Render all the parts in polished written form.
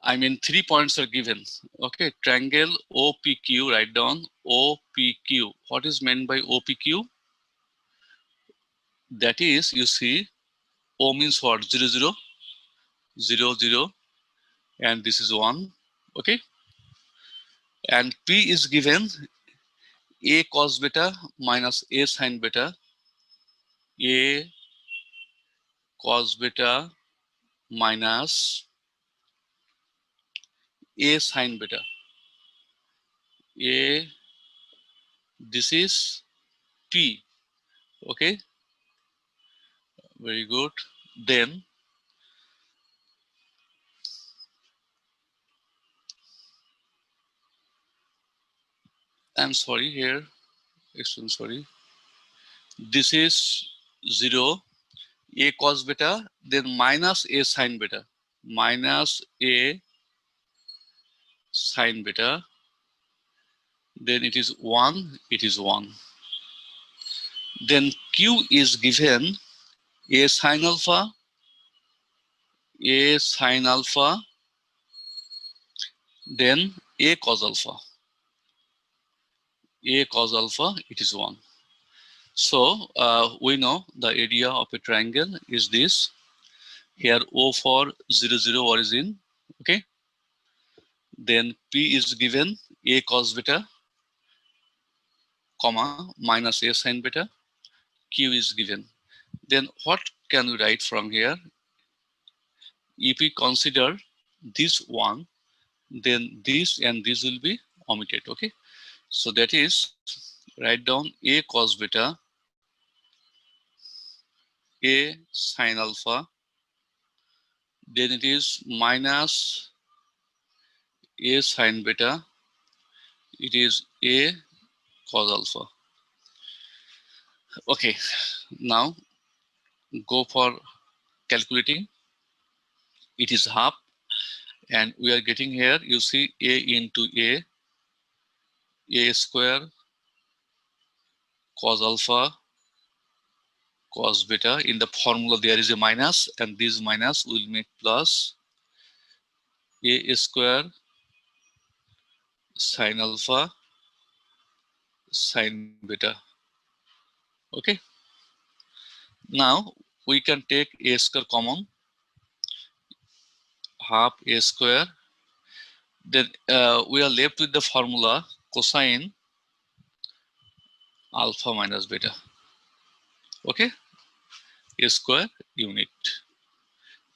I mean 3 points are given. Okay, triangle OPQ, write down OPQ. What is meant by OPQ? That is, you see, O means what? 0, 0, 0, 0, and this is 1. Okay, and P is given A cos beta minus A sin beta, A cos beta minus A sin beta. A, this is P. Okay, very good. Then I'm sorry here, sorry. This is 0, A cos beta, then minus A sin beta, minus A sin beta, then it is 1, it is 1. Then Q is given A sin alpha, A sin alpha, then A cos alpha, A cos alpha, it is 1. So we know the area of a triangle is this. Here O for 0, 0 origin, okay. Then P is given A cos beta, comma, minus A sin beta, Q is given. Then what can we write from here? If we consider this one, then this and this will be omitted, okay. So that is, write down A cos beta, A sin alpha, then it is minus A sin beta, it is A cos alpha. Okay, now go for calculating. It is half, and we are getting here, you see, A into A square cos alpha cos beta. In the formula there is a minus, and this minus will make plus A square sin alpha sin beta. Okay, now we can take A square common, half A square. Then we are left with the formula cosine alpha minus beta. Okay, A square unit.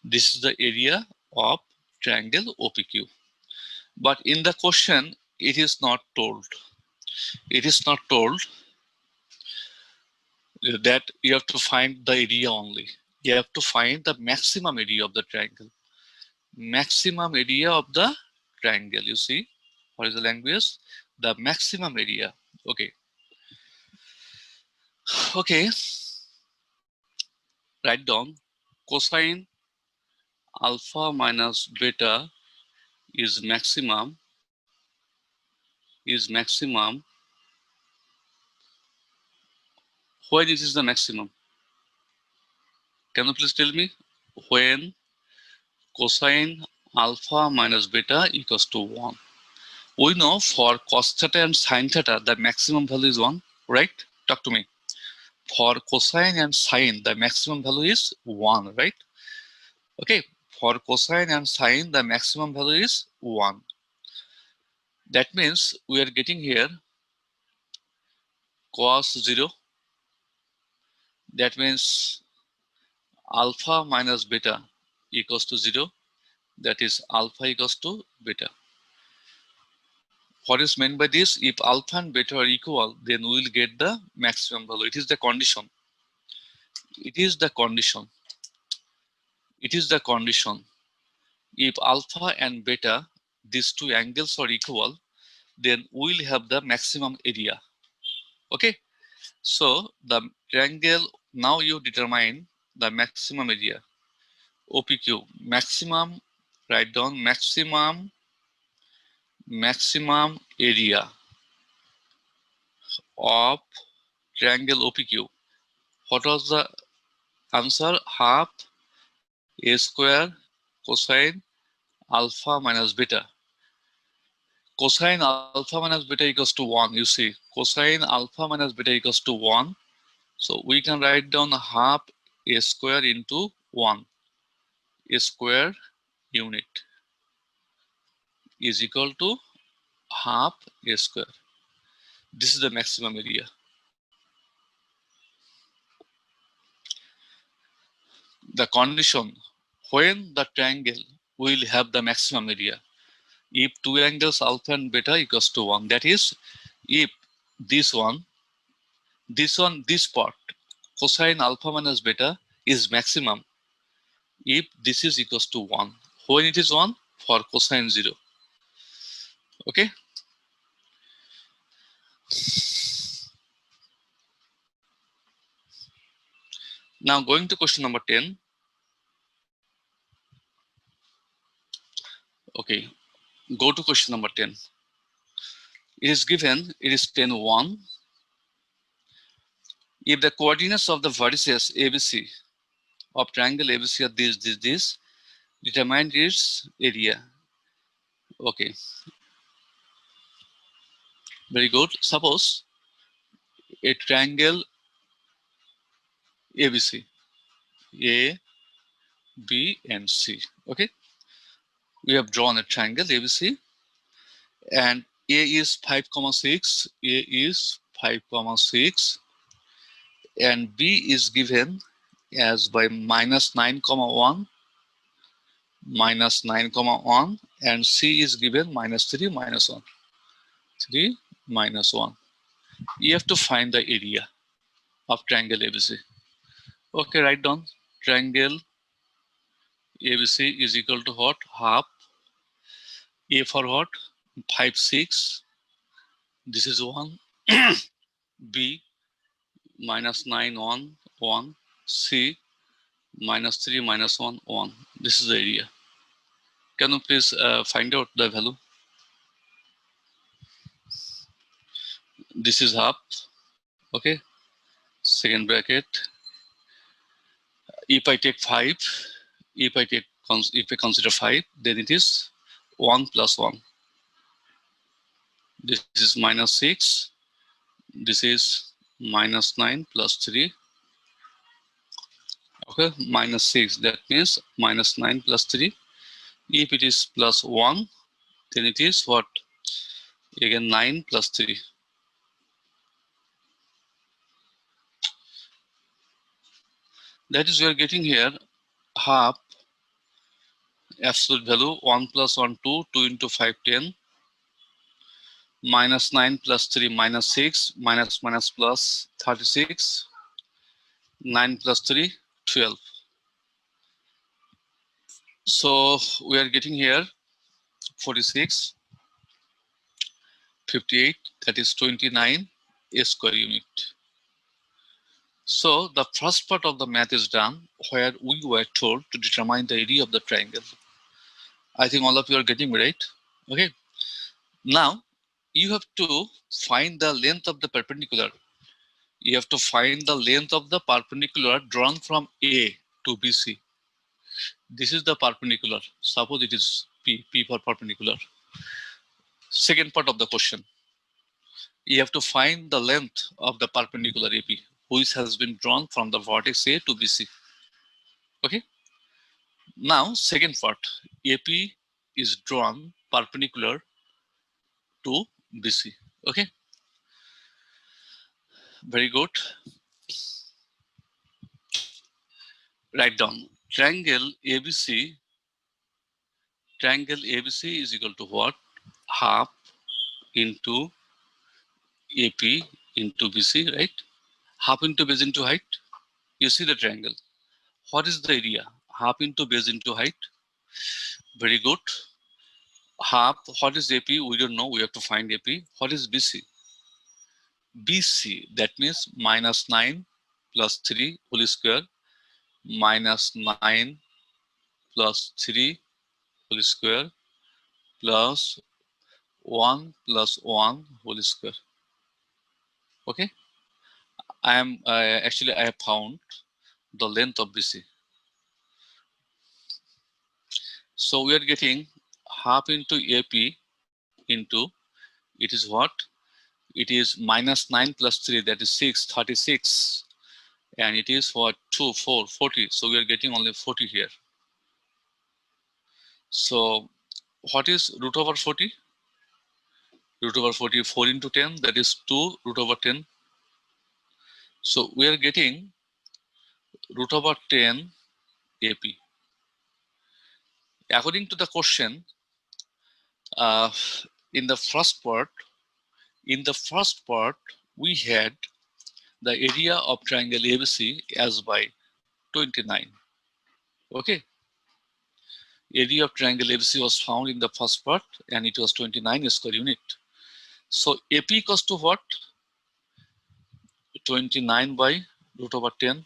This is the area of triangle OPQ. But in the question, it is not told. It is not told that you have to find the area only. You have to find the maximum area of the triangle. Maximum area of the triangle. You see, what is the language? The maximum area. Okay. Okay. Write down cosine alpha minus beta is maximum. When it is the maximum? Can you please tell me? When cosine alpha minus beta equals to 1. We know for cos theta and sin theta, the maximum value is 1, right? Talk to me. For cosine and sine, the maximum value is 1, right? Okay, for cosine and sine, the maximum value is 1. That means we are getting here cos 0. That means alpha minus beta equals to 0. That is alpha equals to beta. What is meant by this? If alpha and beta are equal, then we will get the maximum value. It is the condition. It is the condition. It is the condition. If alpha and beta, these two angles are equal, then we will have the maximum area. Okay. So the triangle, now you determine the maximum area. OPQ, maximum, write down maximum area of triangle OPQ. What was the answer? Half A square cosine alpha minus beta. Cosine alpha minus beta equals to 1. You see, cosine alpha minus beta equals to 1. So we can write down half a square into 1. A square unit is equal to half a square. This is the maximum area. The condition when the triangle will have the maximum area. If two angles alpha and beta equals to 1, that is, if this part, cosine alpha minus beta is maximum, if this is equals to 1. When it is 1, for cosine 0. Okay. Now going to question number 10. Okay, go to question number 10. It is given, it is 10, 1. If the coordinates of the vertices ABC of triangle ABC are this, determine its area. Okay, very good. Suppose a triangle ABC, A, B, and C. Okay, we have drawn a triangle ABC, and A is 5,6, A is 5,6, and B is given as by minus 9,1, minus 9,1, and C is given minus 3, minus 1. 3, minus 1. You have to find the area of triangle ABC. Okay, write down triangle ABC is equal to what? Half. A for what? 5, 6. This is 1. B minus 9, 1, 1. C minus 3, minus 1, 1. This is the area. Can you please find out the value? This is half. Okay. Second bracket. If I take 5, if I consider 5, then it is 1 plus 1. This is minus 6. This is minus 9 plus 3. Okay, minus 6. That means minus 9 plus 3. If it is plus 1, then it is what? Again 9 plus 3. That is, we are getting here half absolute value 1 plus 1, 2, 2 into 5, 10. Minus 9 plus 3, minus 6, minus minus plus 36. 9 plus 3, 12. So we are getting here 46, 58, that is 29 a square unit. So the first part of the math is done, where we were told to determine the area of the triangle. I think all of you are getting right. Okay. Now you have to find the length of the perpendicular. You have to find the length of the perpendicular drawn from A to BC. This is the perpendicular. Suppose it is P for perpendicular. Second part of the question. You have to find the length of the perpendicular AP, which has been drawn from the vertex A to BC. Okay. Now, second part, AP is drawn perpendicular to BC. Okay. Very good. Write down triangle ABC. Triangle ABC is equal to what? Half into AP into BC, right? Half into base into height. You see the triangle. What is the area? Half into base into height. Very good. Half, what is AP? We don't know. We have to find AP. What is BC? BC, that means minus 9 plus 3 whole square, minus 9 plus 3 whole square, plus 1 plus 1 whole square. Okay. I am actually I have found the length of BC. So we are getting half into AP into, it is what? It is minus 9 plus 3, that is 6, 36. And it is what? 2, 4, 40. So we are getting only 40 here. So what is root over 40? Root over 40, 4 into 10, that is 2 root over 10. So we are getting root over 10 AP. According to the question, in the first part, we had the area of triangle ABC as by 29. Okay. Area of triangle ABC was found in the first part and it was 29 square unit. So AP equals to what? 29 by root over 10.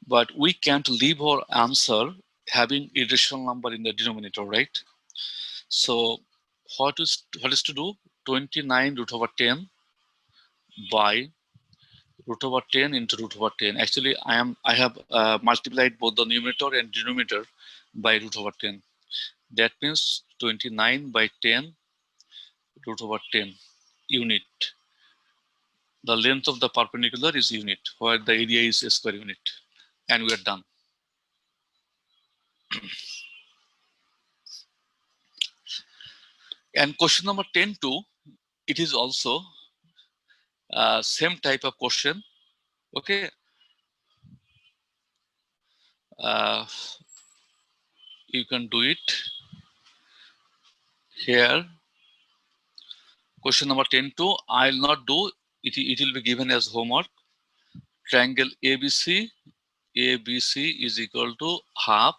But we can't leave our answer having irrational number in the denominator, right? So what is to do? 29 root over 10 by root over 10 into root over 10. Actually, I have multiplied both the numerator and denominator by root over 10. That means 29 by 10 root over 10 unit. The length of the perpendicular is unit, where the area is a square unit. And we are done. And question number 10-2, it is also same type of question. Okay. You can do it here. Question number 10-2, I'll not do it. It will be given as homework. Triangle ABC is equal to half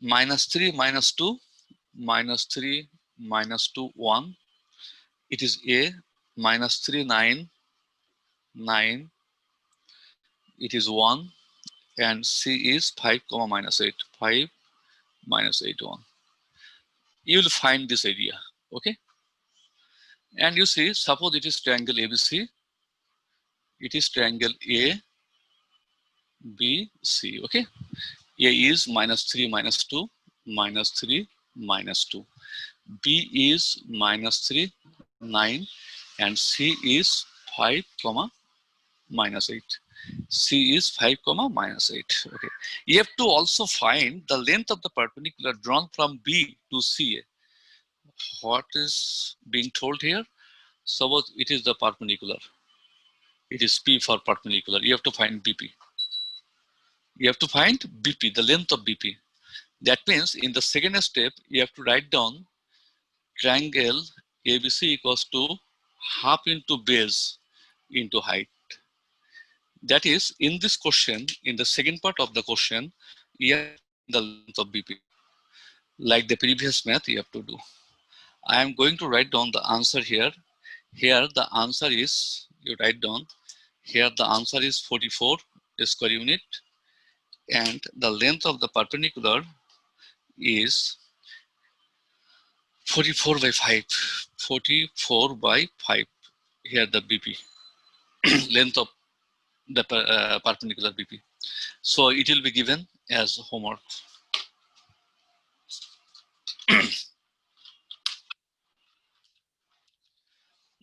minus 3 minus 2 minus 3 minus 2 1. It is A minus 3 9 9. It is 1 and C is 5 comma minus 8 5 minus 8 1. You will find this area. Okay. And you see, suppose it is triangle ABC. It is triangle A B C. Okay. A is minus 3 minus 2 minus 3 minus 2. B is minus 3 9 and C is 5 comma minus 8. C is 5 comma minus 8. Okay. You have to also find the length of the perpendicular drawn from B to CA. What is being told here? Suppose it is the perpendicular. It is P for perpendicular. You have to find BP. You have to find BP, the length of BP. That means in the second step, you have to write down triangle ABC equals to half into base into height. That is, in this question, in the second part of the question, you have the length of BP. Like the previous math, you have to do. I am going to write down the answer here. Here the answer is, you write down, here the answer is 44 square unit and the length of the perpendicular is 44 by 5. 44 by 5. Here the BP, length of the perpendicular BP. So it will be given as homework.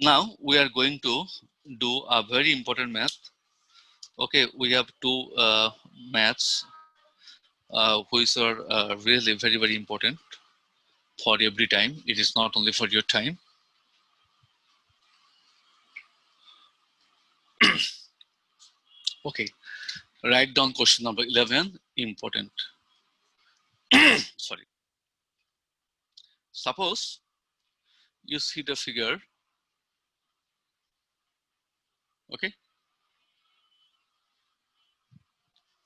Now we are going to do a very important math. Okay, we have two maths which are really very, very important for every time. It is not only for your time. Okay, write down question number 11, important. Sorry. Suppose you see the figure. Okay.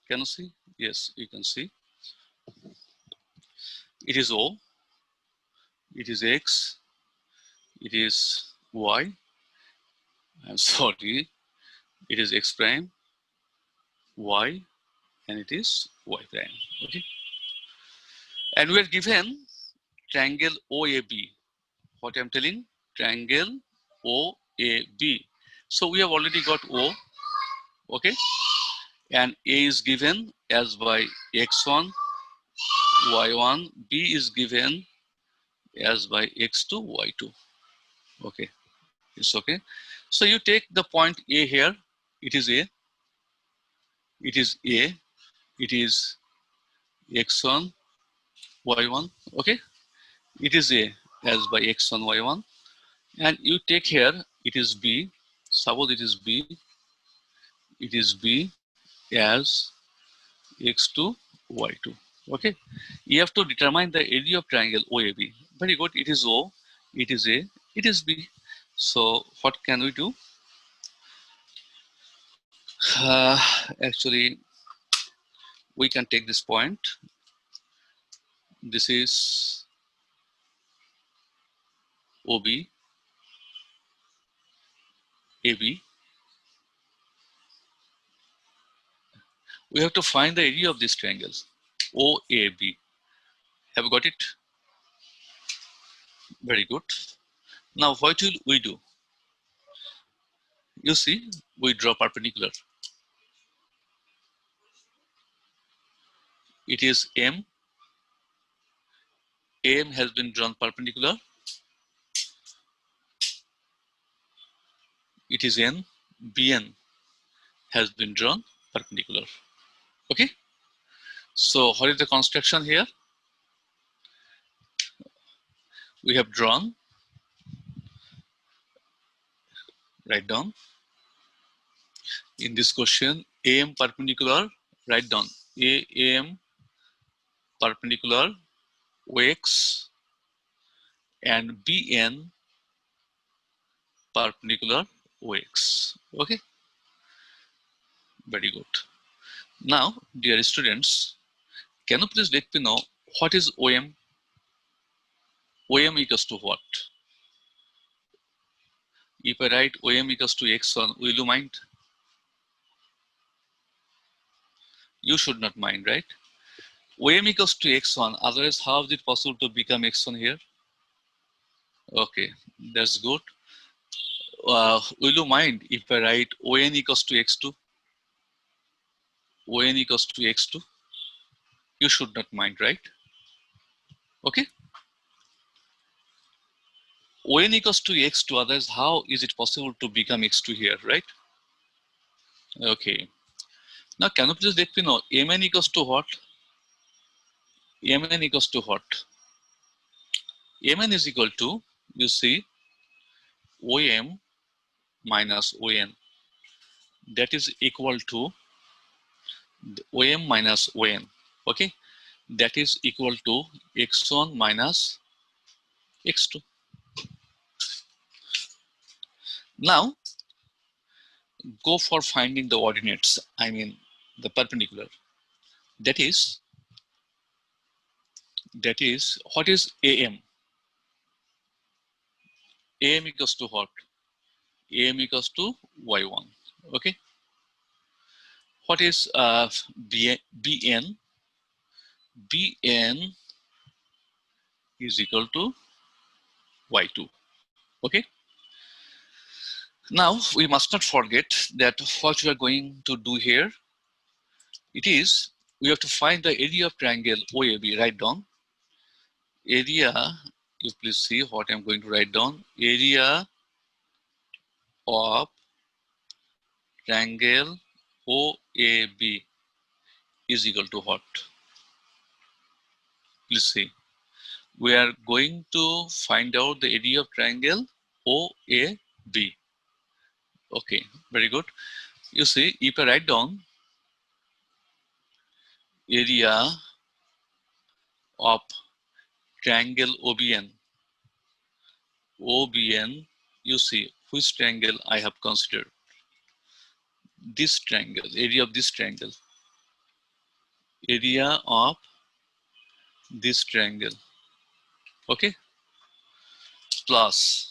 Can you see? Yes, you can see. It is O, it is X, it is Y. I'm sorry, it is X prime, Y, and it is Y prime. Okay. And we are given triangle OAB. What I'm telling? Triangle OAB. So we have already got O. Okay. And A is given as by x1, y1, b is given as by x2, y2. Okay, it's okay. So you take the point A here. It is A. It is A. It is x1, y1. Okay, it is A as by x1, y1. And you take here, it is B. Suppose it is B. It is B as x2, y2. Okay, you have to determine the area of triangle OAB. Very good. It is O. It is A. It is B. So what can we do? Uh, Actually, we can take this point. This is OB, AB. We have to find the area of these triangles, OAB. Have you got it? Very good. Now, what will we do? You see, we draw perpendicular. It is M. AM has been drawn perpendicular. It is N. BN has been drawn perpendicular. Okay. So what is the construction here? We have drawn, write down. In this question, AM perpendicular, write down. AM perpendicular OX and BN perpendicular OX. Okay, very good. Now, dear students, can you please let me know what is OM? OM equals to what? If I write OM equals to x1, will you mind? You should not mind, right? OM equals to x1, otherwise how is it possible to become x1 here? Okay, that's good. Will you mind if I write ON equals to x2? ON equals to x2? You should not mind, right? Okay. ON equals to x2, otherwise how is it possible to become x2 here, right? Okay. Now can you please let me know Mn equals to what? Mn equals to what? Mn is equal to, you see, OM minus ON. That is equal to OM minus ON. Okay. That is equal to x1 minus x2. Now, go for finding the ordinates, I mean the perpendicular. That is what is AM? AM equals to what? AM equals to y1. Okay. What is BN? BN is equal to y2. Okay. Now we must not forget that what we are going to do here. It is we have to find the area of triangle OAB. Write down area. You please see what I'm going to write down. Area of triangle OAB is equal to what? Please see. We are going to find out the area of triangle OAB. Okay, very good. You see, if I write down area of triangle OBN, you see which triangle I have considered. This triangle, area of this triangle. Area of this triangle. Okay, plus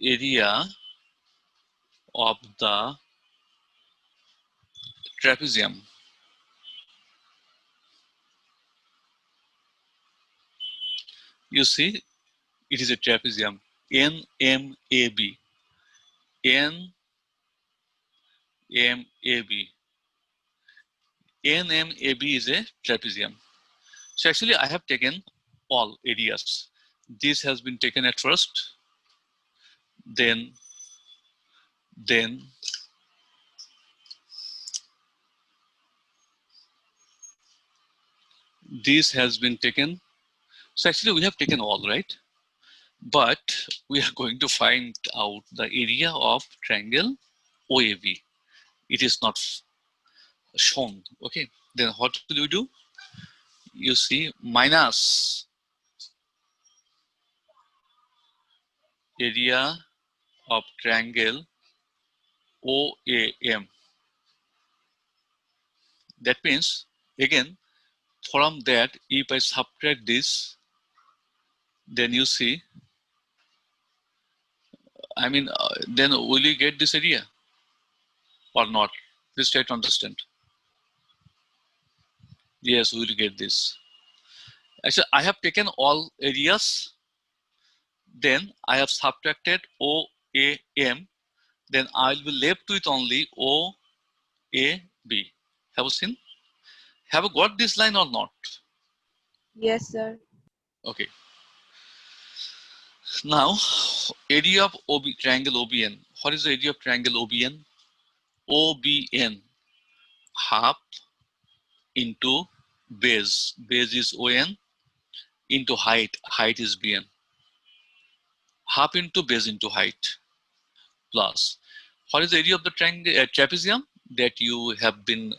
area of the trapezium. You see, it is a trapezium. NMAB. NMAB. NMAB is a trapezium. So actually I have taken all areas. This has been taken at first, then this has been taken. So actually we have taken all, right? But we are going to find out the area of triangle OAB. It is not shown, okay? Then what will you do? You see minus area of triangle OAM. That means, again, from that, if I subtract this, then you see, then will you get this area or not? Please try to understand. Yes, we will get this. Actually, I have taken all areas, then I have subtracted OAM, then I will be left with only OAB. Have you seen? Have you got this line or not? Yes, sir. Okay. Now, area of triangle OBN. What is the area of triangle OBN? OBN, half into base. Base is ON into height. Height is BN. Half into base into height plus. What is the area of the triangle trapezium? That you have been,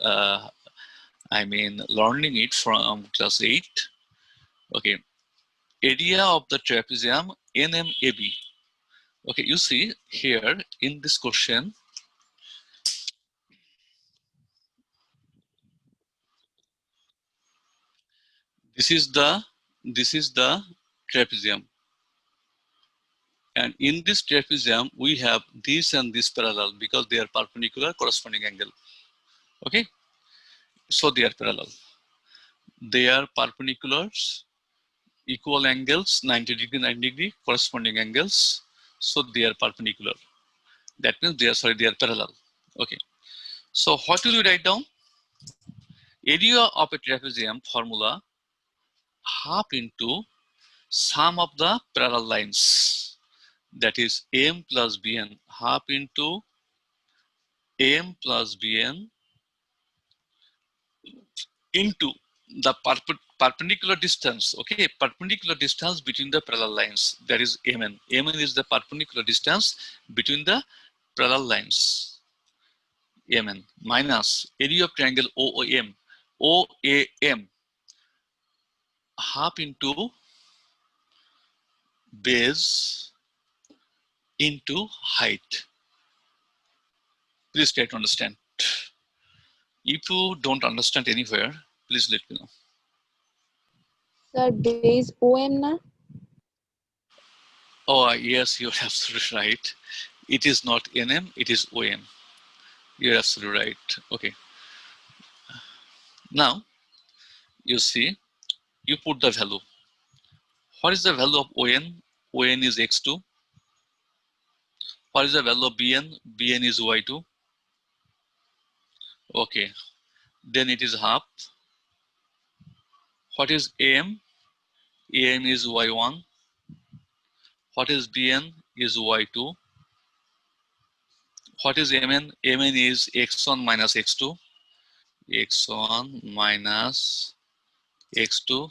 learning it from class 8. Okay. Area of the trapezium NMAB. Okay, you see here in this question, this is the trapezium, and in this trapezium we have this and this parallel because they are perpendicular corresponding angle. Okay, so they are parallel. They are perpendiculars, equal angles, 90 degree, 90 degree, corresponding angles. So they are perpendicular. That means they are parallel. Okay. So what will you write down? Area of a trapezium formula half into sum of the parallel lines. That is AM plus BN, half into AM plus BN into the perpendicular distance. Okay, perpendicular distance between the parallel lines. That is MN. MN is the perpendicular distance between the parallel lines. MN minus area of triangle OOM. OAM half into base into height. Please try to understand. If you don't understand anywhere, please let me know. Sir, base OM na? Oh, yes, you're absolutely right. It is not NM, it is OM. You're absolutely right. Okay. Now, you see, you put the value. What is the value of ON? ON is X2. What is the value of BN? BN is Y2. Okay. Then it is half. What is AM? AM is Y1. What is BN? Is Y2. What is MN? MN is X1 minus X2. X1 minus X2.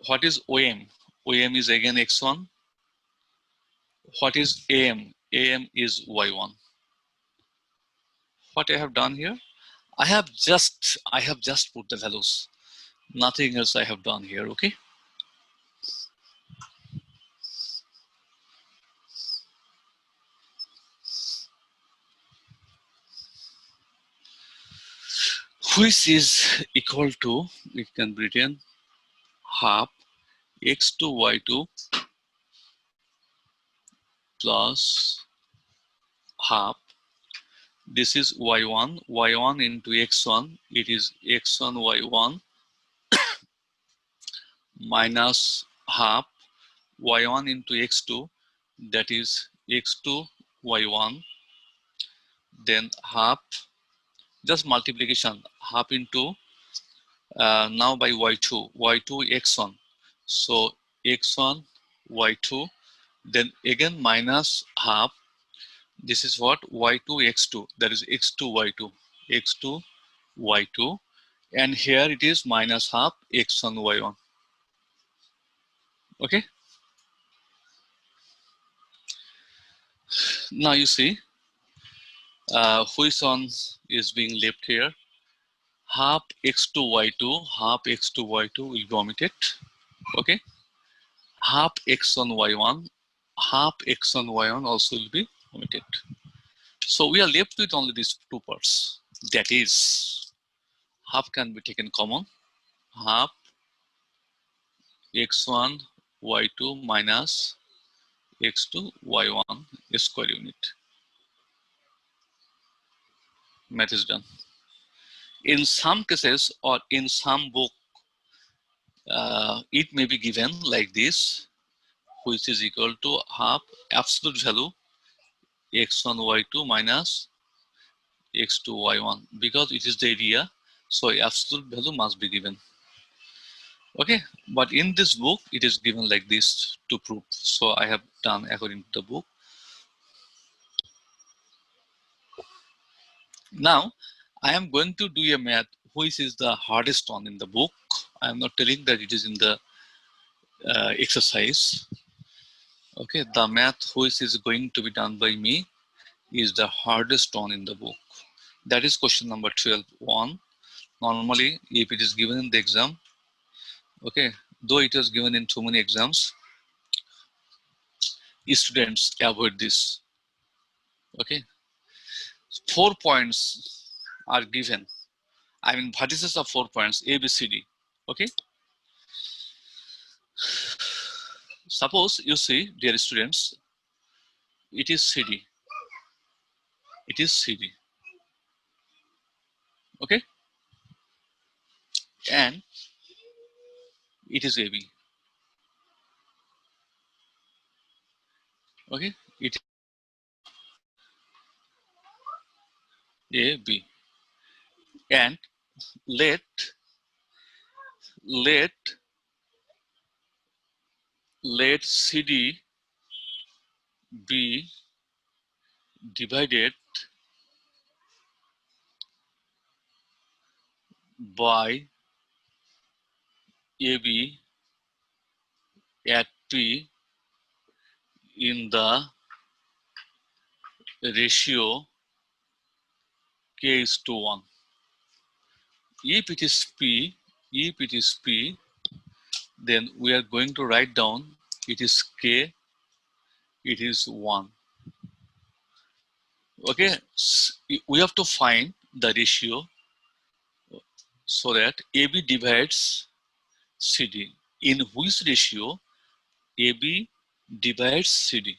What is OM? OM is again X1. What is AM? AM is Y1. What I have done here? I have just put the values. Nothing else I have done here, okay? Which is equal to, it can be written, half x2 y2 plus half. This is y1 into x1. It is x1 y1 minus half y1 into x2. That is x2 y1. Then half just multiplication, half into now by y2 x1, so x1 y2, then again minus half, this is what y2 x2, that is x2 y2 x2 y2, and here it is minus half x1 y1. Okay, now you see which one is being left here. Half x2 y2, half x2 y2 will be omitted. Okay, half x1 y1, half x1 y1 also will be omitted. So we are left with only these two parts. That is, half can be taken common. Half x1 y2 minus x2 y1 square unit. Math is done. In some cases or in some book, it may be given like this, which is equal to half absolute value x1 y2 minus x2 y1, because it is the area, so absolute value must be given. Okay, but in this book it is given like this to prove, so I have done according to the book. Now I am going to do a math which is the hardest one in the book. I am not telling that it is in the exercise. Okay, the math which is going to be done by me is the hardest one in the book. That is question number 12.1. Normally, if it is given in the exam, okay, though it was given in too many exams, students avoid this. Okay, 4 points are given. I mean, vertices of 4 points, A, B, C, D. Okay, suppose you see, dear students, it is CD. It is CD. Okay, and it is AB. Okay, it is AB, and let CD be divided by AB at P in the ratio K is to 1. If it is P, then we are going to write down it is K, it is 1. Okay, we have to find the ratio so that AB divides CD. In which ratio AB divides CD?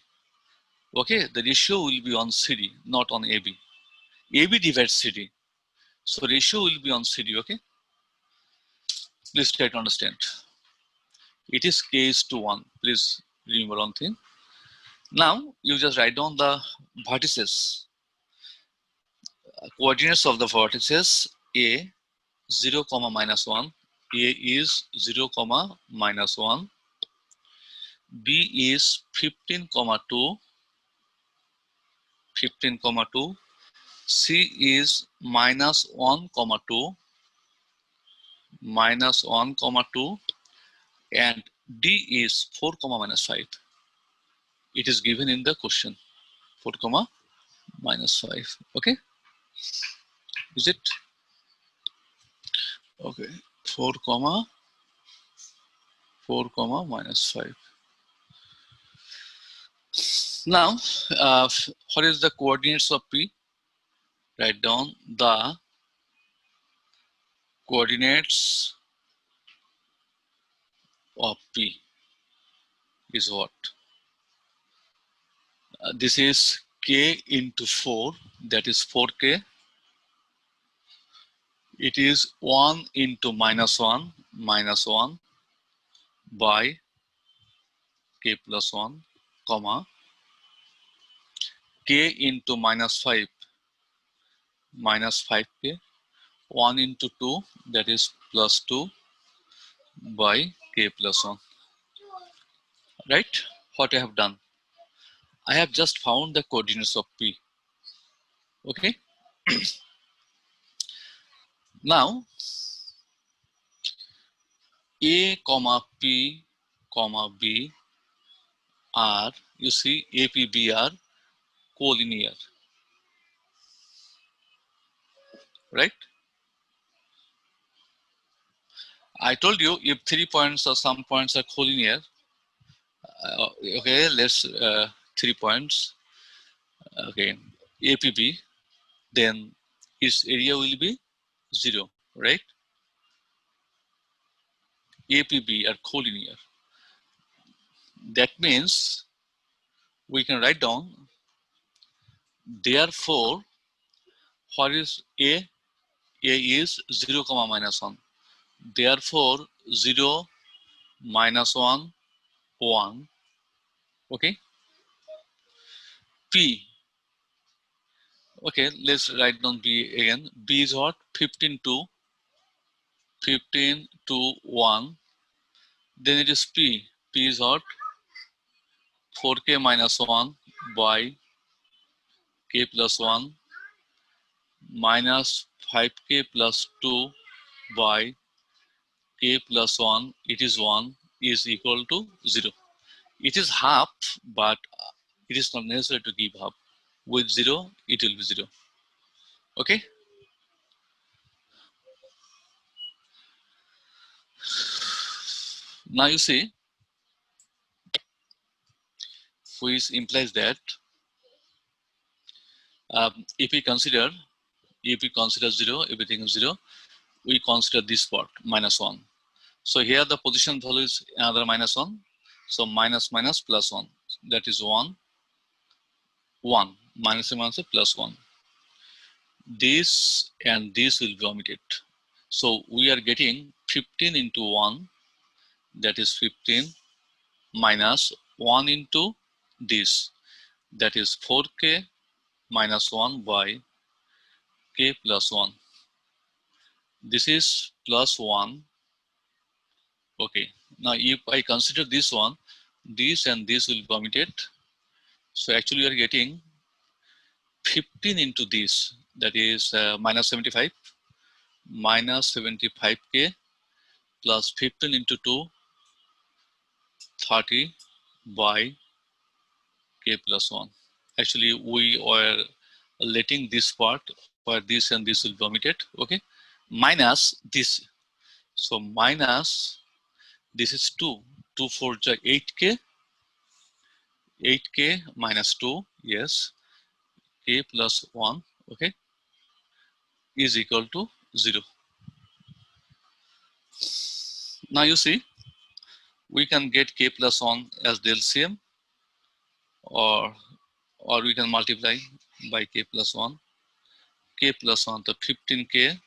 Okay, the ratio will be on CD, not on AB. AB divides CD. So ratio will be on CD, okay? Please try to understand. It is K is to 1. Please remember one thing. Now, you just write down the vertices. Coordinates of the vertices A, 0, minus 1. A is 0, minus 1. B is 15, 2. 15, 2. C is minus 1, 2. Minus 1, 2. And D is 4, minus 5. It is given in the question. 4, minus 5. Okay? Is it? Okay. 4, 4, minus 5. Now, what is the coordinates of P? Write down the coordinates of P is what? This is K into 4, that is 4K. It is 1 into minus 1 by K plus 1, comma, K into minus 5, minus 5k, 1 into 2, that is plus 2 by k plus 1. Right? What I have done? I have just found the coordinates of P. Okay? Now, A comma P comma B are, you see, A, P, B are collinear. Right? I told you if 3 points or some points are collinear, okay, let's 3 points, okay, APB, then its area will be 0, right? APB are collinear. That means we can write down, therefore, what is A? A is 0 comma minus 1. Therefore, 0 minus 1, 1. Okay. P. Okay, let's write down B again. B is what? 15 to 1. Then it is P. P is what? 4k minus 1 by k plus 1 minus 5k plus 2 by k plus 1, it is 1, is equal to 0. It is half, but it is not necessary to give half. With 0, it will be 0. Okay? Now you see, which implies that if we consider 0, everything is 0, we consider this part, minus 1. So here the position value is another minus 1. So minus minus plus 1. That is 1, 1. Minus and minus plus 1. This and this will be omitted. So we are getting 15 into 1, that is 15, minus 1 into this, that is 4k minus 1 by k plus 1. This is plus 1. Okay. Now if I consider this one, this and this will be omitted. So actually we are getting 15 into this, that is minus 75, minus 75k plus 15 into 2, 30 by k plus 1. Actually, we were letting this part where this and this will be omitted, okay? Minus this. So minus, this is 2. 2 for 8k, 8k minus 2, yes, k plus 1, okay, is equal to 0. Now you see, we can get k plus 1 as the LCM, or we can multiply by k plus 1. K plus 1, the 15k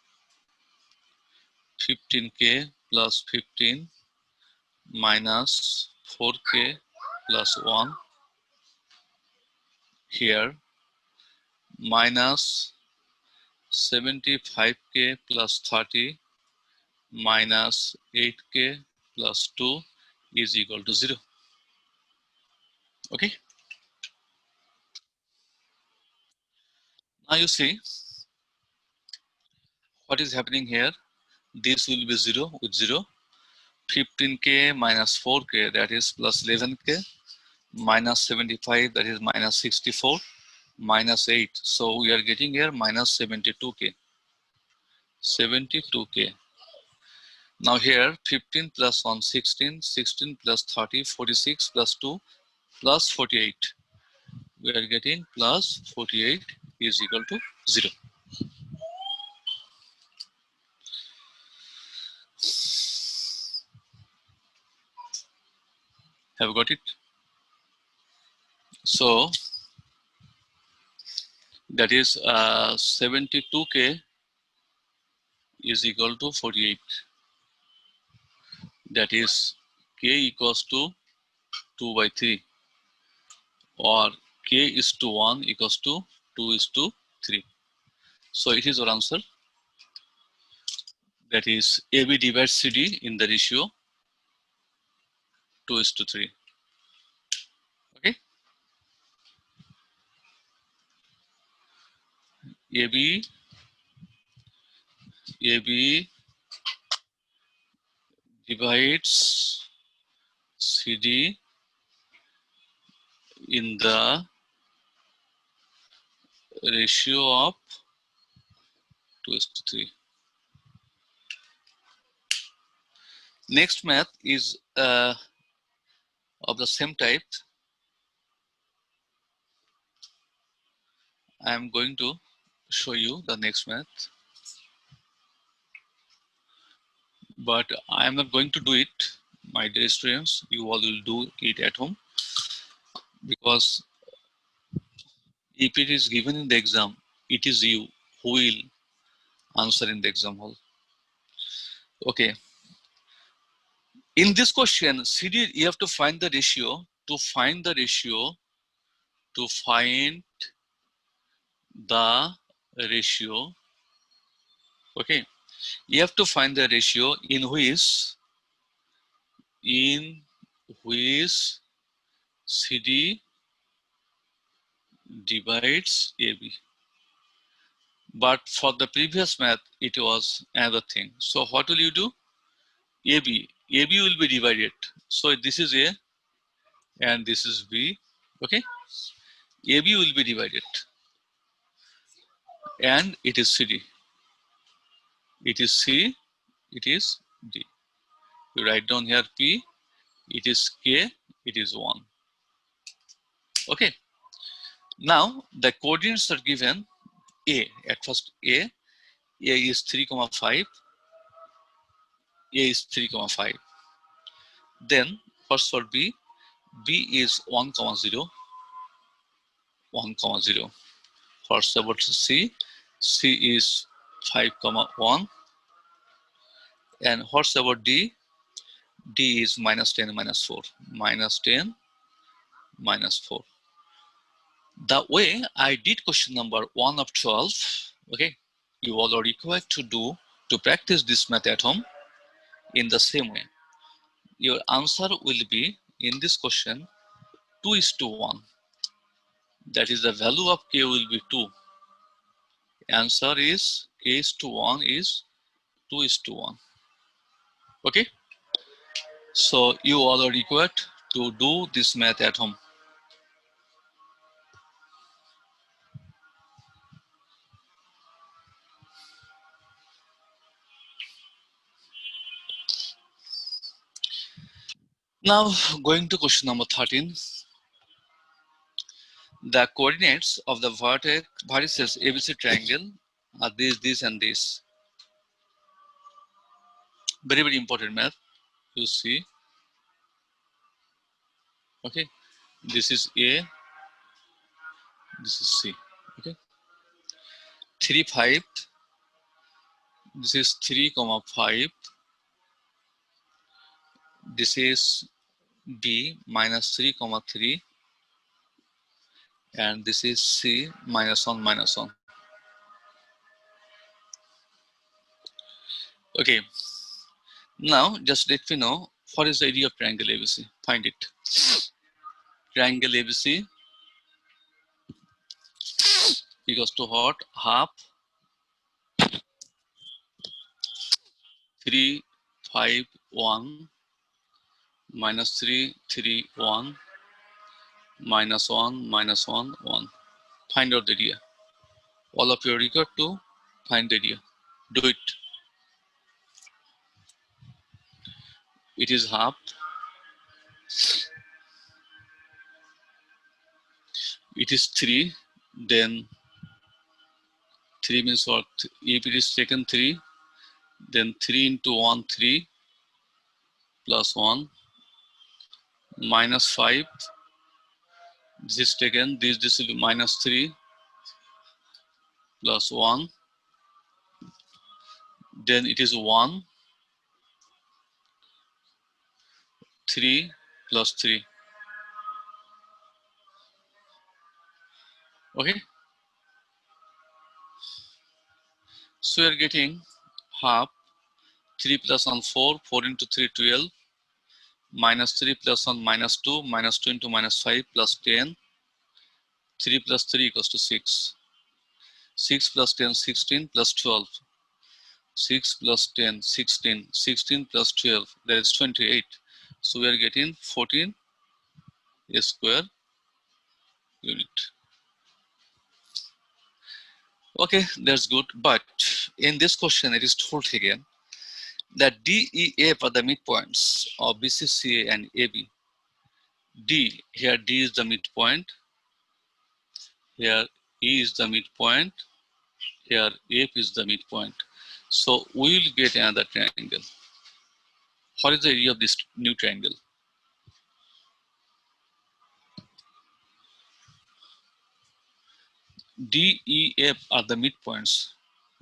plus 15 minus 4k plus 1 here, minus 75k plus 30 minus 8k plus 2 is equal to 0. Okay. Now you see what is happening here. This will be 0 with 0. 15k minus 4k, that is plus 11k, minus 75, that is minus 64, minus 8. So we are getting here minus 72k. 72k. Now here 15 plus 1, 16, 16 plus 30, 46 plus 2 plus 48. We are getting plus 48 is equal to 0. Have you got it? So that is 72k is equal to 48. That is k equals to 2 by 3, or k is to 1 equals to 2 is to 3. So it is our answer. That is AB divides CD in the ratio 2:3. Okay. AB divides CD in the ratio of 2:3. Next math is of the same type. I am going to show you the next math, but I am not going to do it, my dear students. You all will do it at home, because if it is given in the exam, it is you who will answer in the exam hall. Okay. In this question, CD, you have to find the ratio. To find the ratio, okay, you have to find the ratio in which CD divides AB. But for the previous math, it was another thing. So what will you do? AB will be divided. So this is A and this is B. Okay, AB will be divided, and it is CD. It is C. It is D. You write down here P. It is K. It is 1. Okay. Now the coordinates are given. A at first A is 3,5. A is 3,5. Then first for B is 1,0. 1,0. First about C is 5,1. And what's about D is -10, -4. -10, -4. The way I did question number 1 of 12, okay, you all are required to practice this math at home in the same way. Your answer will be in this question 2:1. That is, the value of K will be 2. Answer is K:1 is 2:1. Okay. So you all are required to do this math at home. Now going to question number 13. The coordinates of the vertices ABC triangle are this, and this. Very, very important math. You see. Okay. This is A. This is C. Okay. 3, 5. This is 3,5. This is B -3,3. And this is C -1, -1. Okay. Now just let me know what is the area of triangle ABC. Find it. Triangle ABC equals to what? Half 3, 5, 1 -3, 3, 1 -1, -1, 1. Find out the area. All of you are required to find the area. Do it. It is half. It is 3. Then 3 means what? If it is taken 3, then 3 into 1, 3 plus 1 -5. This is taken. This will be -3 plus 1. Then it is 1, 3 plus 3. Okay. So we are getting half 3 plus 1 4, 4 into 3 12, minus 3 plus 1 minus 2, minus 2 into minus 5 plus 10, 3 plus 3 equals to 6. 6 plus 10 16 plus 12. 6 plus 10 16, 16 plus 12, that is 28. So we are getting 14 square unit. Okay, that's good. But in this question, it is told again that D, E, F are the midpoints of BCCA and AB. D, here D is the midpoint, here E is the midpoint, here F is the midpoint. So we will get another triangle. What is the area of this new triangle? D, E, F are the midpoints.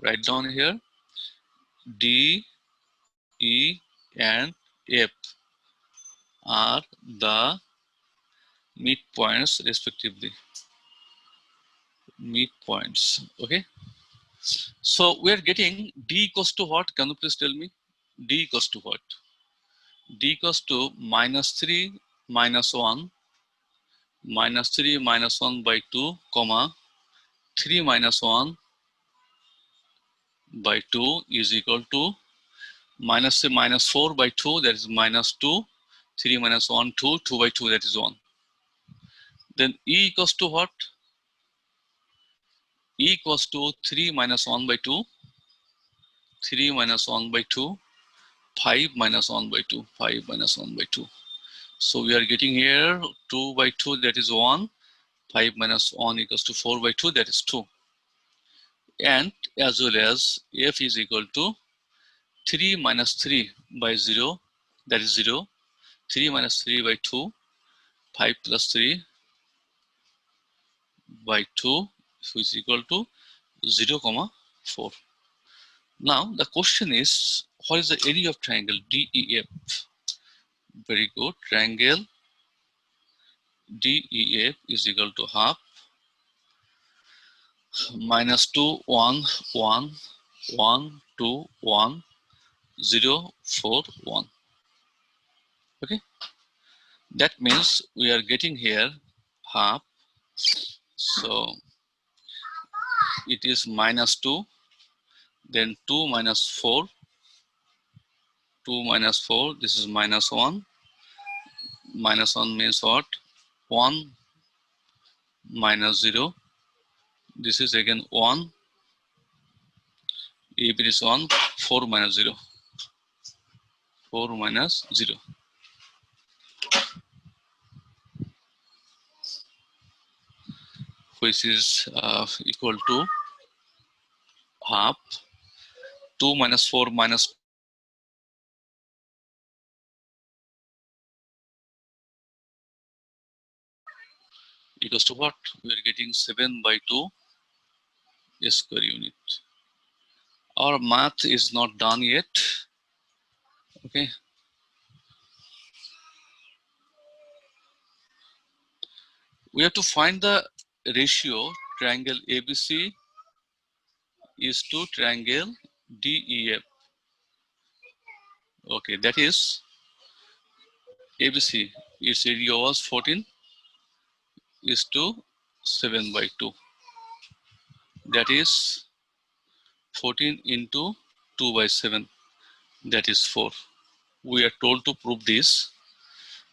Write down here D, E, and F are the midpoints respectively. Midpoints. Okay. So we are getting D equals to what? Can you please tell me? D equals to what? D equals to minus 3 minus 1, minus 3 minus 1 by 2, comma 3 minus 1 by 2 is equal to minus 4 by 2, that is minus 2, 3 minus 1, 2, 2 by 2, that is 1. Then E equals to what? E equals to 3 minus 1 by 2, 3 minus 1 by 2, 5 minus 1 by 2, 5 minus 1 by 2. So we are getting here 2 by 2, that is 1, 5 minus 1 equals to 4 by 2, that is 2. And as well as F is equal to 3 minus 3 by 0, that is 0, 3 minus 3 by 2, 5 plus 3 by 2, which is equal to 0, 4. Now the question is, what is the area of triangle DEF? Very good. Triangle DEF is equal to half minus 2, 1, 1, 1, 2, 1, 0, 4, 1. Okay. That means we are getting here half. So it is minus 2, then 2 minus 4, 2 minus 4, this is minus 1. Minus 1 means what? 1 minus 0. This is again 1. If it is 1, 4 minus 0. 4 minus 0. Which is equal to half. 2 minus 4 minus equals to what? We are getting 7 by 2 square unit. Our math is not done yet. Okay. We have to find the ratio triangle ABC is to triangle DEF. Okay, that is ABC, its area was 14 is to 7 by 2. That is 14 into 2 by 7. That is 4. We are told to prove this,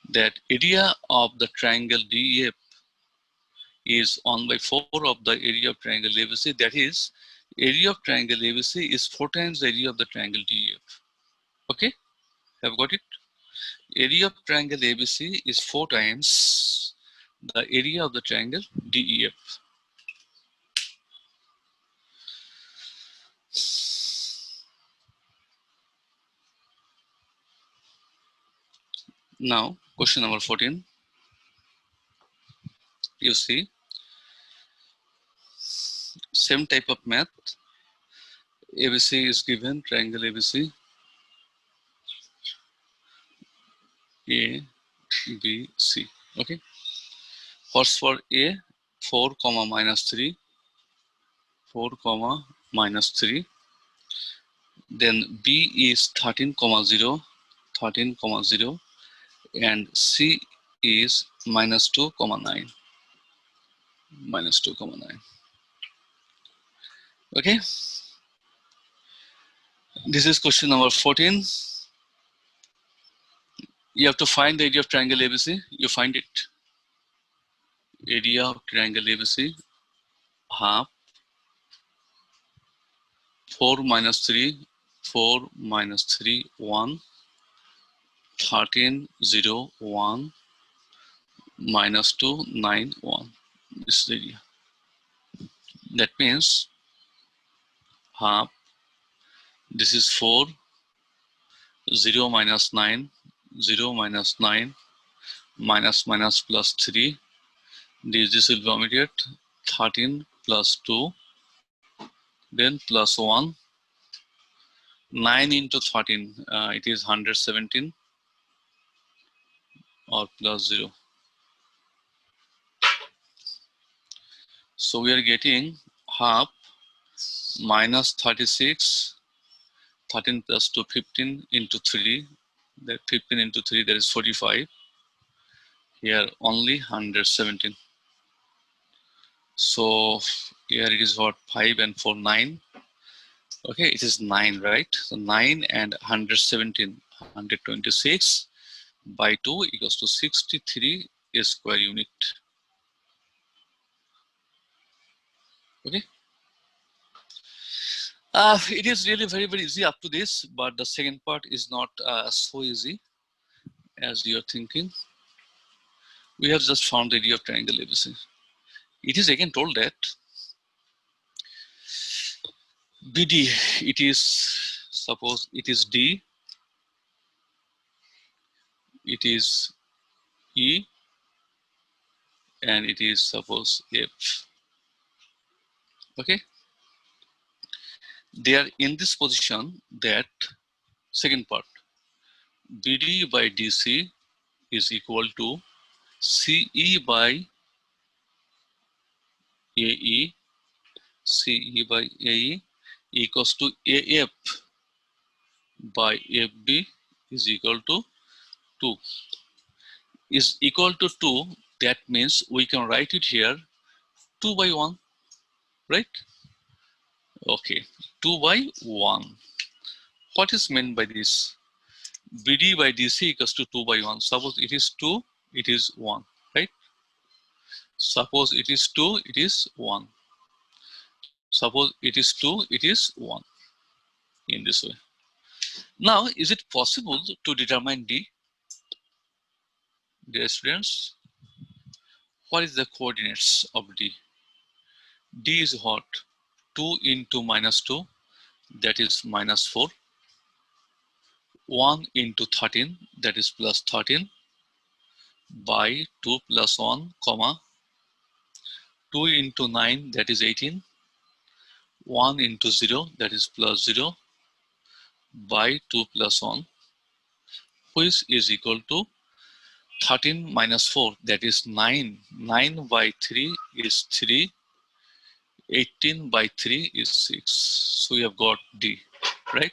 that area of the triangle DEF is 1 by 4 of the area of triangle ABC. That is, area of triangle ABC is 4 times the area of the triangle DEF. Okay, have got it? Area of triangle ABC is 4 times the area of the triangle DEF. Now, question number 14. You see, same type of math. ABC is given, triangle ABC, A, B, C. Okay. What's for A? 4 comma minus 3, 4 comma minus 3. Then B is 13,0, 13,0, and C is minus 2,9, minus 2,9. Okay, this is question number 14. You have to find the area of triangle ABC. You find it. Area of triangle ABC, half 4 minus 3, 4 minus 3, 1, 13, 0, 1, minus 2, 9, 1. This is the area. That means half, this is 4, 0 minus 9, 0 minus 9, minus minus plus 3. This will be omitted. 13 plus 2, then plus 1. 9 into 13, it is 117, or plus 0. So we are getting half minus 36, 13 plus 2, 15 into 3, that 15 into 3, that is 45. Here only 117. So here it is what, 5 and 4, 9. Okay, it is 9, right? So 9 and 117, 126 by 2 equals to 63 square unit. Okay. It is really very, very easy up to this, but the second part is not so easy as you're thinking. We have just found the area of triangle ABC. It is again told that BD, it is, suppose it is D, it is E, and it is suppose F. Okay, they are in this position that second part, BD by DC is equal to CE by AE, CE by AE equals to AF by FB is equal to 2. Is equal to 2, that means we can write it here 2 by 1, right? Okay, 2 by 1. What is meant by this? BD by DC equals to 2 by 1. Suppose it is 2, it is 1, right? Suppose it is 2, it is 1. Suppose it is 2, it is 1. In this way. Now, is it possible to determine D? Dear students, what is the coordinates of D? D is what? 2 into minus 2, that is minus 4. 1 into 13, that is plus 13, by 2 plus 1, comma, 2 into 9, that is 18. 1 into 0, that is plus 0, by 2 plus 1, which is equal to 13 minus 4, that is 9. 9 by 3 is 3. 18 by 3 is 6. So we have got D, right?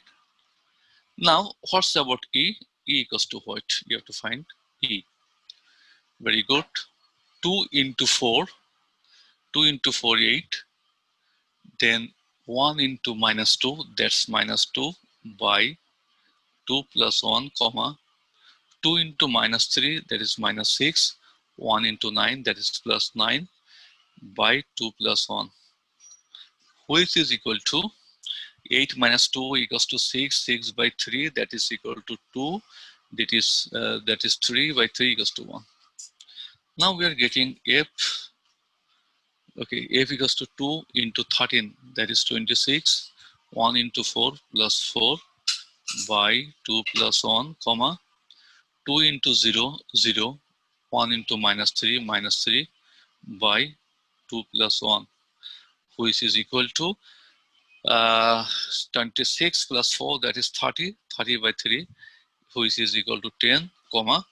Now, what's about E? E equals to what? You have to find E. Very good. 2 into 4. 2 into 4, 8. Then 1 into minus 2, that's minus 2, by 2 plus 1, comma, 2 into minus 3, that is minus 6, 1 into 9, that is plus 9, by 2 plus 1, which is equal to 8 minus 2 equals to 6, 6 by 3, that is equal to 2, that is 3 by 3 equals to 1. Now we are getting F, okay, F equals to 2 into 13, that is 26, 1 into 4 plus 4, by 2 plus 1, comma, 2 into 0, 0, 1 into minus 3, by 2 plus 1, which is equal to 26 plus 4, that is 30, 30 by 3, which is equal to 10, comma,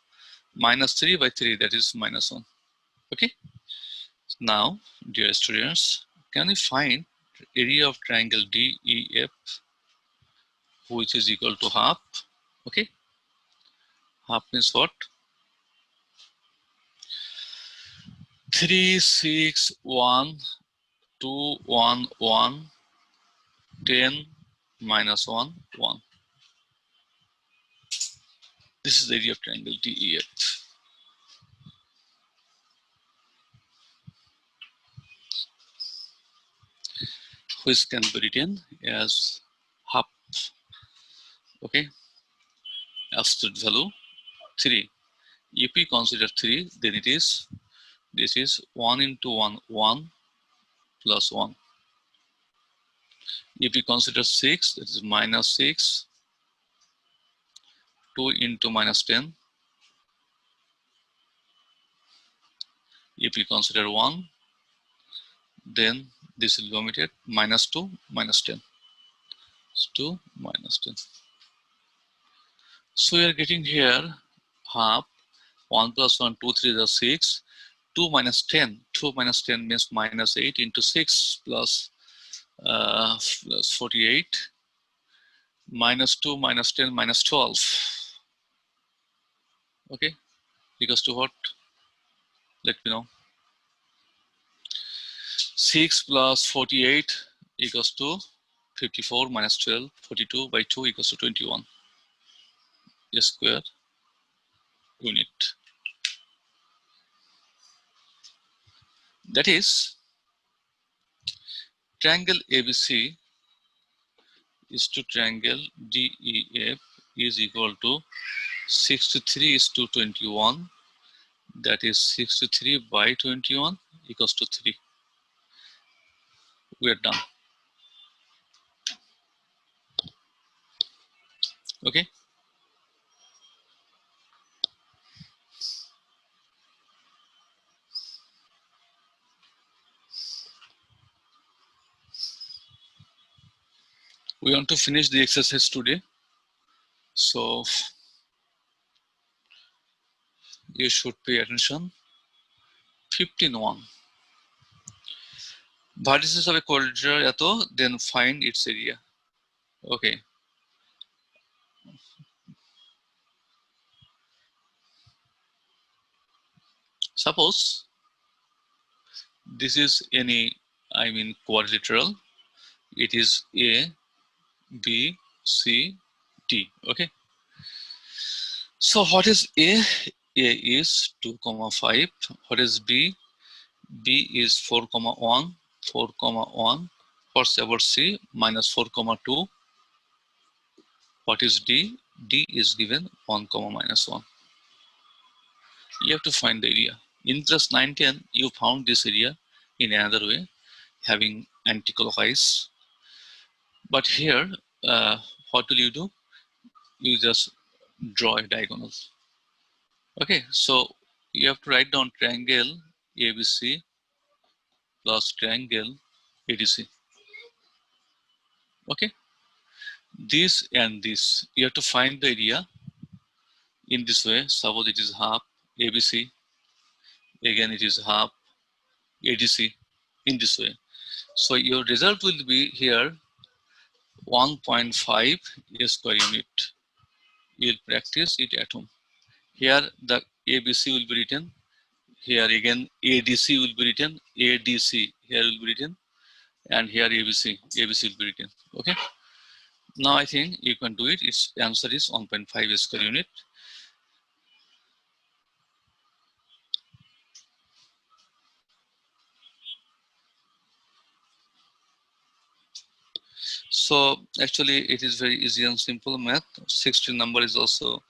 minus 3 by 3, that is minus 1. Okay. Now, dear students, can you find area of triangle DEF? which is equal to half. Okay, half means what? 3, 6, 1, 2, 1, 1, 10, minus 1, 1. This is the area of triangle DEF, which can be written as half. Okay, absolute value 3. If we consider 3, then this is 1 into 1, 1 plus 1. If we consider 6, that is minus 6, 2 into minus 10. If we consider 1, then this will be omitted, minus 2, minus 10. 2 minus 10. So we are getting here half, 1 plus 1, 2, 3 is 6, 2 minus 10. 2 minus 10 means minus 8 into 6 plus 48, minus 2 minus 10 minus 12. Okay, equals to what? Let me know. 6 plus 48 equals to 54 minus 12, 42 by 2 equals to 21 square unit. That is, triangle ABC is to triangle DEF is equal to 63 is to 21. That is 63 by 21 equals to 3. We are done. Okay. We want to finish the exercise today. So you should pay attention. 15.1. Vertices of a quadrilateral eto, then find its area. Okay. Suppose this is any, quadrilateral. It is A, B, C, D. Okay. So what is A? A is 2, 5. What is B? B is 4, 1, 4, 1. What's about C? Minus 4, 2. What is D? D is given 1, minus 1. You have to find the area. In class 9, 10, you found this area in another way, having anticlockwise. But here, what will you do? You just draw a diagonal. Okay, so you have to write down triangle ABC plus triangle ADC. Okay, this and this, you have to find the area in this way. Suppose it is half ABC, again it is half ADC in this way. So your result will be here 1.5 square unit. You'll practice it at home. Here the ABC will be written. Here again ADC will be written. ADC here will be written. And here ABC will be written. Okay. Now I think you can do it. Its answer is 1.5 square unit. So actually it is very easy and simple math. 16 number is also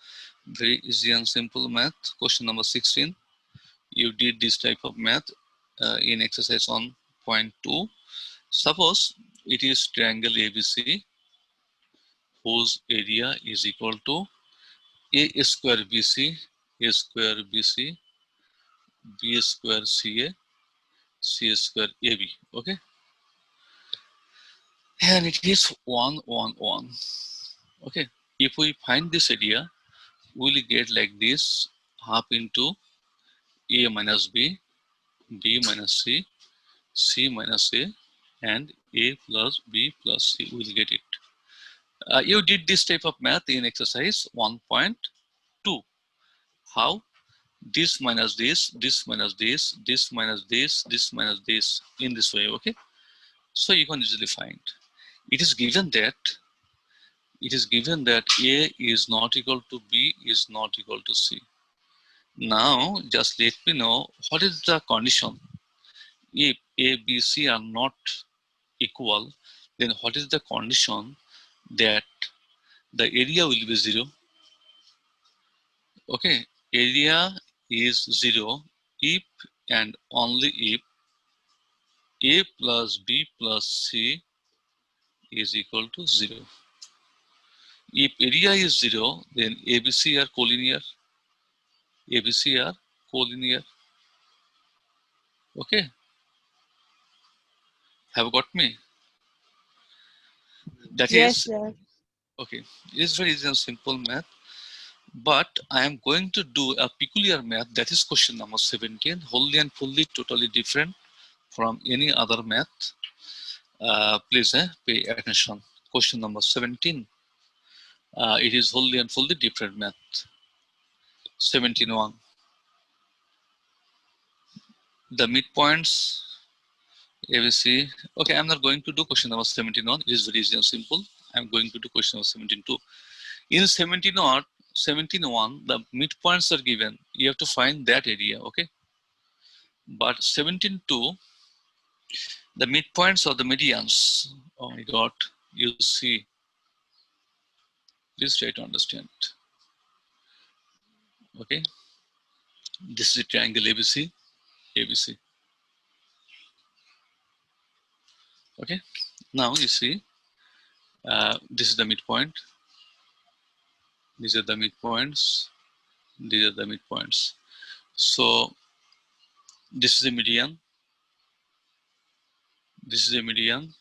very easy and simple math. Question number 16. You did this type of math in exercise on point 2. Suppose it is triangle ABC whose area is equal to A square BC, A square BC, B square CA, C square AB. Okay, and it is 1, 1, 1. Okay, if we find this area, we'll get like this: half into A minus B, B minus C, C minus A, and A plus B plus C. We'll get it. You did this type of math in exercise 1.2. How? This minus this, this minus this, this minus this, this minus this, in this way, okay? So you can easily find. It is given that A is not equal to B is not equal to C. Now just let me know what is the condition. If A, B, C are not equal, then what is the condition that the area will be 0? Okay, area is 0 if and only if A plus B plus C is equal to 0. If area is 0, then ABC are collinear. ABC are collinear. Okay, have got me? That Yes, is, sir. okay, it is very easy and simple math. But I am going to do a peculiar math, that is question number 17, wholly and fully totally different from any other math. Please pay attention. Question number 17. It is wholly and fully different math. 17.1. The midpoints ABC. Okay, I'm not going to do question number 17.1. It is very easy and simple. I'm going to do question number 17.2. In 17.1, the midpoints are given. You have to find that area, okay? But 17.2, the midpoints or the medians. Oh my God, you see. Please try to understand. Okay, this is a triangle ABC, ABC. Okay, now you see, this is the midpoint. These are the midpoints. These are the midpoints. So this is a median. This is a median.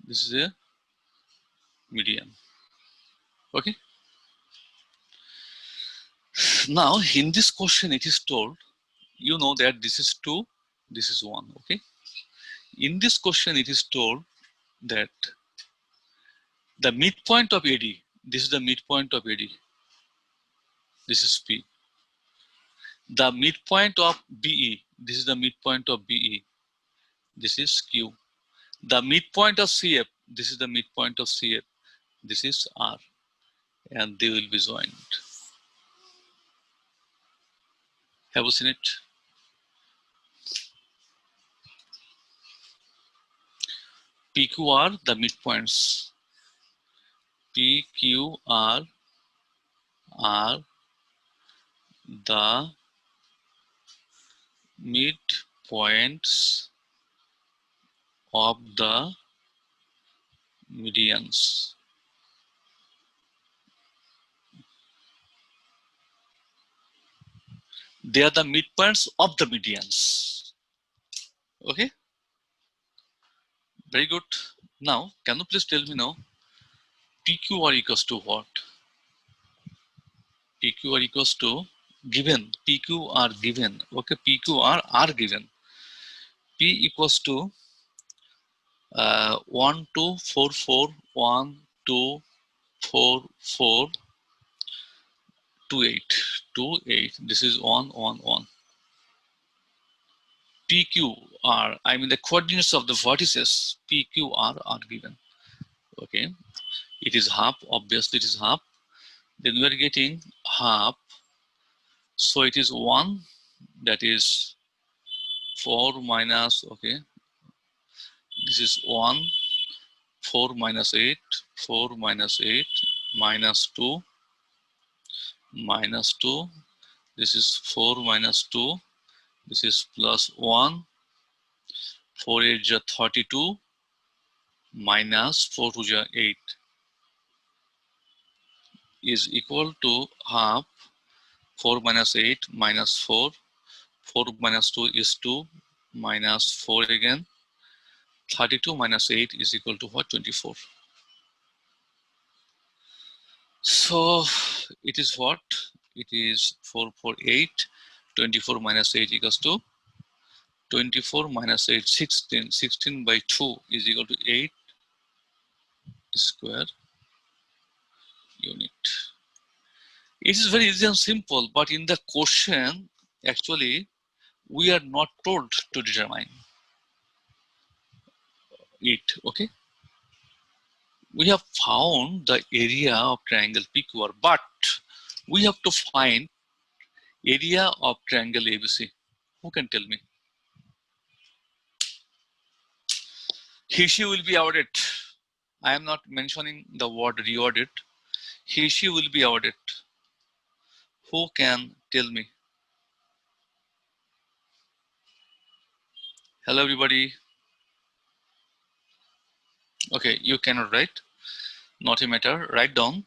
This is a median. Okay. Now in this question, it is told, you know that this is 2, this is 1. Okay. In this question, it is told that the midpoint of AD, this is the midpoint of AD. This is P. The midpoint of BE, this is the midpoint of BE. This is Q. The midpoint of CF, this is the midpoint of CF. This is R. And they will be joined. Have you seen it? PQR, the midpoints. PQR are the midpoints of the medians. They are the midpoints of the medians. Okay, very good. Now, can you please tell me now, PQR equals to what? PQR equals to given, PQR given, okay, PQR are given. P equals to 1, 2, 4, 4, 1, 2, 4, 4, 2, 8, 2, 8. This is 1, 1, 1. PQR, I mean the coordinates of the vertices, PQR are given. Okay, it is half, obviously it is half. Then we are getting half. So it is 1, that is 4 minus, okay, this is 1, 4 minus 8, 4 minus 8, minus 2, minus 2, this is 4 minus 2, this is plus 1, 4 8 is 32, minus 4 2 is 8, is equal to half. 4 minus 8 minus 4, 4 minus 2 is 2, minus 4 again, 32 minus 8 is equal to what? 24. So it is what? It is 4 4 8, 24 minus 8 equals to 24 minus 8, 16. 16 by 2 is equal to 8. square unit. It is very easy and simple, but in the question, actually, we are not told to determine it, okay? We have found the area of triangle PQR, but we have to find area of triangle ABC. Who can tell me? He, she will be awarded. I am not mentioning the word rewarded. He, she will be awarded. Who can tell me? Hello, everybody. Okay, you cannot write. Not a matter. Write down.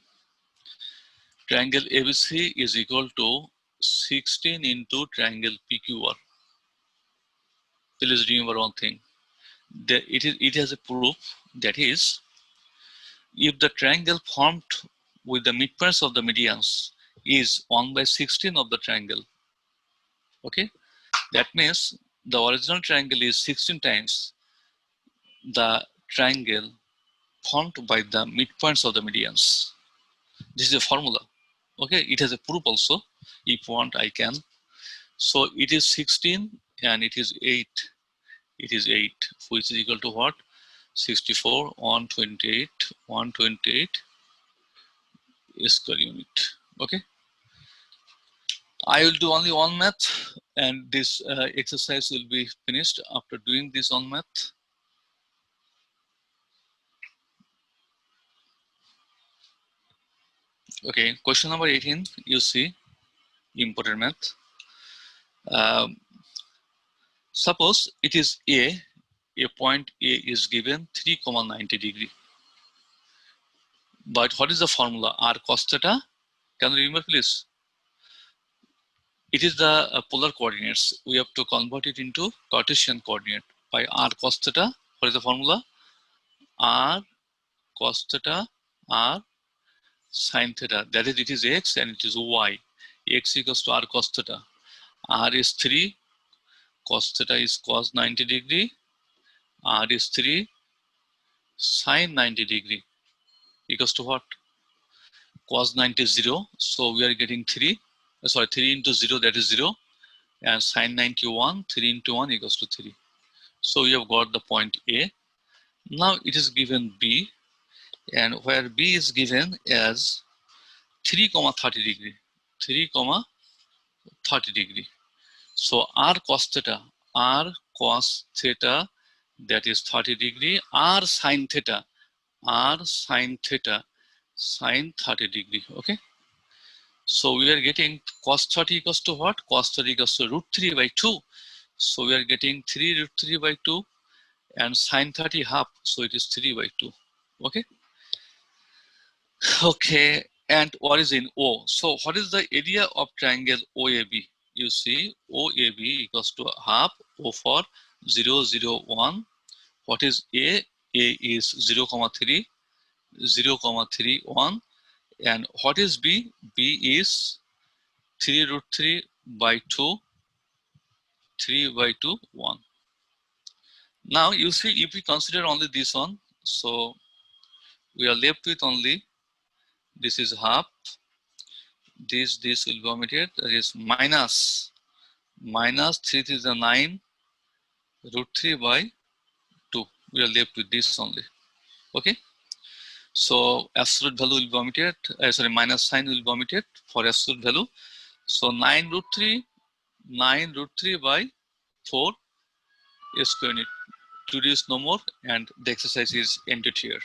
Triangle ABC is equal to 16 into triangle PQR. Please remember one thing. It has a proof, that is, if the triangle formed with the midpoints of the medians is 1/16 of the triangle, okay, that means the original triangle is 16 times the triangle formed by the midpoints of the medians. This is a formula, okay. It has a proof also. If want, I can. So it is 16 and it is 8. It is 8, which is equal to what? 64, 128, 128 square unit. Okay. I will do only one math, and this exercise will be finished after doing this one math. Okay, question number 18, you see, important math. Suppose it is a point A is given 3,90 degree. But what is the formula? R cos theta. Can you remember, please? It is the polar coordinates. We have to convert it into Cartesian coordinate by R cos theta. What is the formula? R cos theta, R sin theta. That is, it is X and it is Y. X equals to R cos theta. R is 3. Cos theta is cos 90 degree. R is 3. Sin 90 degree equals to what? Cos 90 is 0. So we are getting 3. Sorry, 3 into 0, that is 0. And sin 91, 3 into 1 equals to 3. So we have got the point A. Now it is given B, and where B is given as 3, 30 degree. 3, 30 degree. So R cos theta, that is 30 degree. R sin theta, sin 30 degree. Okay. So we are getting cos 30 equals to what? Cos 30 equals to root 3 by 2. So we are getting 3 root 3 by 2, and sin 30 half. So it is 3 by 2. Okay. Okay. And what is in O? So what is the area of triangle OAB? You see, OAB equals to half O for 0, 0, 1. What is A? A is 0, 3, 0, 3, 1. And what is B? B is 3 root 3 by 2, 3 by 2, 1. Now you see, if we consider only this one, so we are left with only, this is half, this will be omitted, that is minus 3 is the 9, root 3 by 2. We are left with this only. Okay. So absolute value will be omitted, sorry, minus sign will be omitted for absolute value. So 9 root 3 by 4 square unit. To reduce no more, and the exercise is ended here.